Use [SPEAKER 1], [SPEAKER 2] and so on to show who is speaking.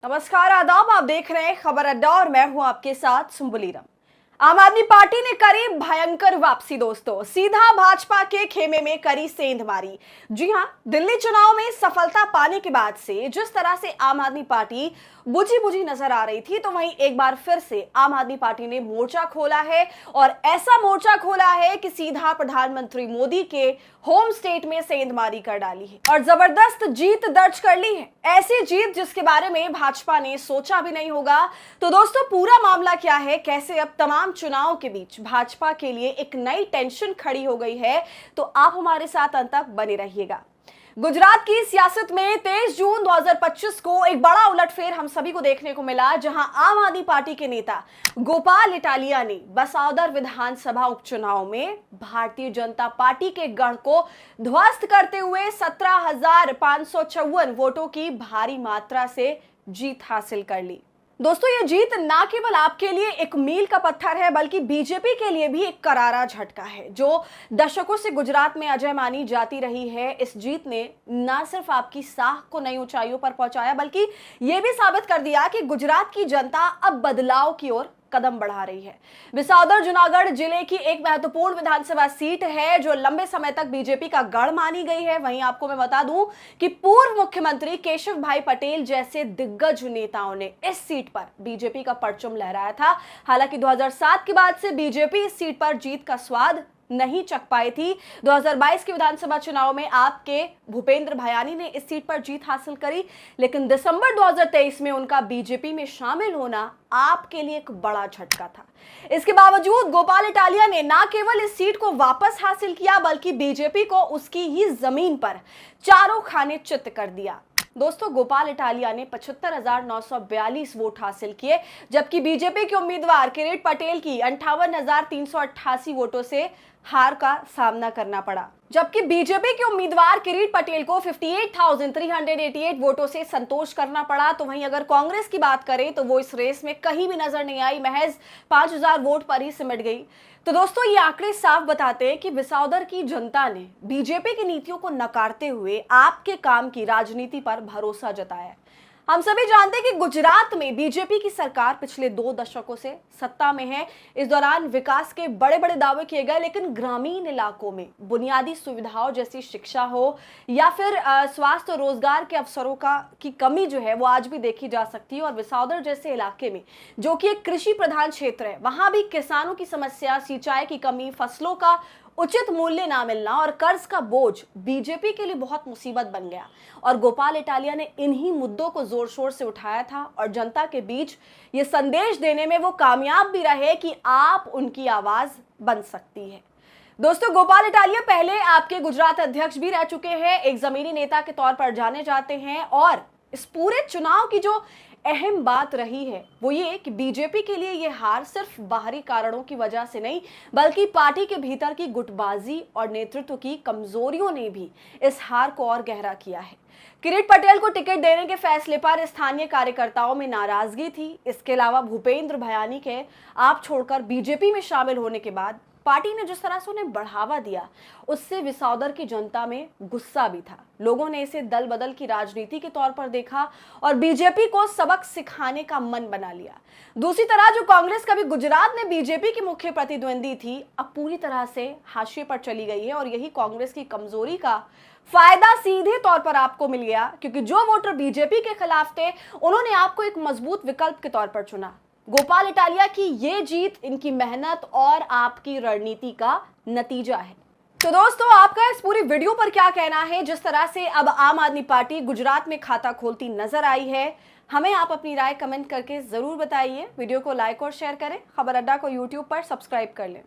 [SPEAKER 1] नमस्कार, आदाब। आप देख रहे हैं खबर अड्डा और मैं हूं आपके साथ सुंबली राम। आम आदमी पार्टी ने करी भयंकर वापसी दोस्तों, सीधा भाजपा के खेमे में करी सेंधमारी। जी हां, दिल्ली चुनाव में सफलता पाने के बाद से जिस तरह से आम आदमी पार्टी बुझी बुझी नजर आ रही थी, तो वहीं एक बार फिर से आम आदमी पार्टी ने मोर्चा खोला है और ऐसा मोर्चा खोला है कि सीधा प्रधानमंत्री मोदी के होम स्टेट में सेंधमारी कर डाली है और जबरदस्त जीत दर्ज कर ली है। ऐसी जीत जिसके बारे में भाजपा ने सोचा भी नहीं होगा। तो दोस्तों, पूरा मामला क्या है, कैसे अब तमाम चुनाव के बीच भाजपा के लिए एक नई टेंशन खड़ी हो गई है, तो आप हमारे साथ अंत तक बने रहिएगा। गुजरात की सियासत में 23 जून 2025 को एक बड़ा उलटफेर हम सभी को देखने को मिला, जहां आम आदमी पार्टी के नेता गोपाल इटालिया ने बसावदर विधानसभा उपचुनाव में भारतीय जनता पार्टी के गढ़ को ध्वस्त करते हुए 17,554 वोटों की भारी मात्रा से जीत हासिल कर ली। दोस्तों, ये जीत ना केवल आपके लिए एक मील का पत्थर है, बल्कि बीजेपी के लिए भी एक करारा झटका है, जो दशकों से गुजरात में अजय मानी जाती रही है। इस जीत ने ना सिर्फ आपकी साख को नई ऊंचाइयों पर पहुंचाया, बल्कि यह भी साबित कर दिया कि गुजरात की जनता अब बदलाव की ओर कदम बढ़ा रही है। विसावदर जूनागढ़ जिले की एक महत्वपूर्ण विधानसभा सीट है, जो लंबे समय तक बीजेपी का गढ़ मानी गई है। वहीं आपको मैं बता दूं कि पूर्व मुख्यमंत्री केशव भाई पटेल जैसे दिग्गज नेताओं ने इस सीट पर बीजेपी का परचम लहराया था। हालांकि 2007 के बाद से बीजेपी इस सीट पर जीत का स्वाद नहीं चख पाई थी। 2022 के विधानसभा चुनाव में आपके भूपेंद्र भयानी ने इस सीट पर जीत हासिल करी, लेकिन दिसंबर 2023 में उनका बीजेपी में शामिल होना आपके लिए एक बड़ा झटका था। इसके बावजूद गोपाल इटालिया ने न केवल इस सीट को वापस हासिल किया, बल्कि बीजेपी को उसकी ही जमीन पर चारों खाने चित कर दिया। दोस्तों, गोपाल इटालिया ने 75,942 वोट हासिल किए, जबकि बीजेपी के उम्मीदवार किरीट पटेल की 58,388 वोटों से हार का सामना करना पड़ा। जबकि बीजेपी के उम्मीदवार किरीट पटेल को 58,388 वोटों से संतोष करना पड़ा। तो वहीं अगर कांग्रेस की बात करें तो वो इस रेस में कहीं भी नजर नहीं आई, महज 5,000 वोट पर ही सिमट गई। तो दोस्तों, ये आंकड़े साफ बताते हैं कि विसावदर की जनता ने बीजेपी की नीतियों को नकारते हुए आपके काम की राजनीति पर भरोसा जताया। हम सभी जानते हैं कि गुजरात में बीजेपी की सरकार पिछले 2 दशकों से सत्ता में है। इस दौरान विकास के बड़े बड़े दावे किए गए, लेकिन ग्रामीण इलाकों में बुनियादी सुविधाओं जैसी शिक्षा हो या फिर स्वास्थ्य और रोजगार के अवसरों की कमी जो है वो आज भी देखी जा सकती है। और विसावदर जैसे इलाके में, जो कि एक कृषि प्रधान क्षेत्र है, वहां भी किसानों की समस्या, सिंचाई की कमी, फसलों का उचित मूल्य ना मिलना और कर्ज का बोझ बीजेपी के लिए बहुत मुसीबत बन गया। और गोपाल इटालिया ने इन्हीं मुद्दों को जोर शोर से उठाया था और जनता के बीच ये संदेश देने में वो कामयाब भी रहे कि आप उनकी आवाज बन सकती है। दोस्तों, गोपाल इटालिया पहले आपके गुजरात अध्यक्ष भी रह चुके हैं, एक जमीनी नेता के तौर पर जाने जाते हैं। और इस पूरे चुनाव की जो अहम बात रही है वो ये कि बीजेपी के लिए ये हार सिर्फ बाहरी कारणों की वजह से नहीं, बल्कि पार्टी के भीतर की गुटबाजी और नेतृत्व की कमजोरियों ने भी इस हार को और गहरा किया है। किरीट पटेल को टिकट देने के फैसले पर स्थानीय कार्यकर्ताओं में नाराजगी थी। इसके अलावा भूपेंद्र भयानी के आप छोड़कर बीजेपी में शामिल होने के बाद पार्टी ने जिस तरह से उन्हें बढ़ावा दिया, उससे विसावदर की जनता में गुस्सा भी था। लोगों ने इसे दल बदल की राजनीति के तौर पर देखा और बीजेपी को सबक सिखाने का मन बना लिया। दूसरी तरह जो कांग्रेस कभी गुजरात में बीजेपी की मुख्य प्रतिद्वंदी थी, अब पूरी तरह से हाशिए पर चली गई है। और यही कांग्रेस की कमजोरी का फायदा सीधे तौर पर आपको मिल गया, क्योंकि जो वोटर बीजेपी के खिलाफ थे, उन्होंने आपको एक मजबूत विकल्प के तौर पर चुना। गोपाल इटालिया की ये जीत इनकी मेहनत और आपकी रणनीति का नतीजा है। तो दोस्तों, आपका इस पूरी वीडियो पर क्या कहना है? जिस तरह से अब आम आदमी पार्टी गुजरात में खाता खोलती नजर आई है, हमें आप अपनी राय कमेंट करके जरूर बताइए। वीडियो को लाइक और शेयर करें। खबर अड्डा को यूट्यूब पर सब्सक्राइब कर लें।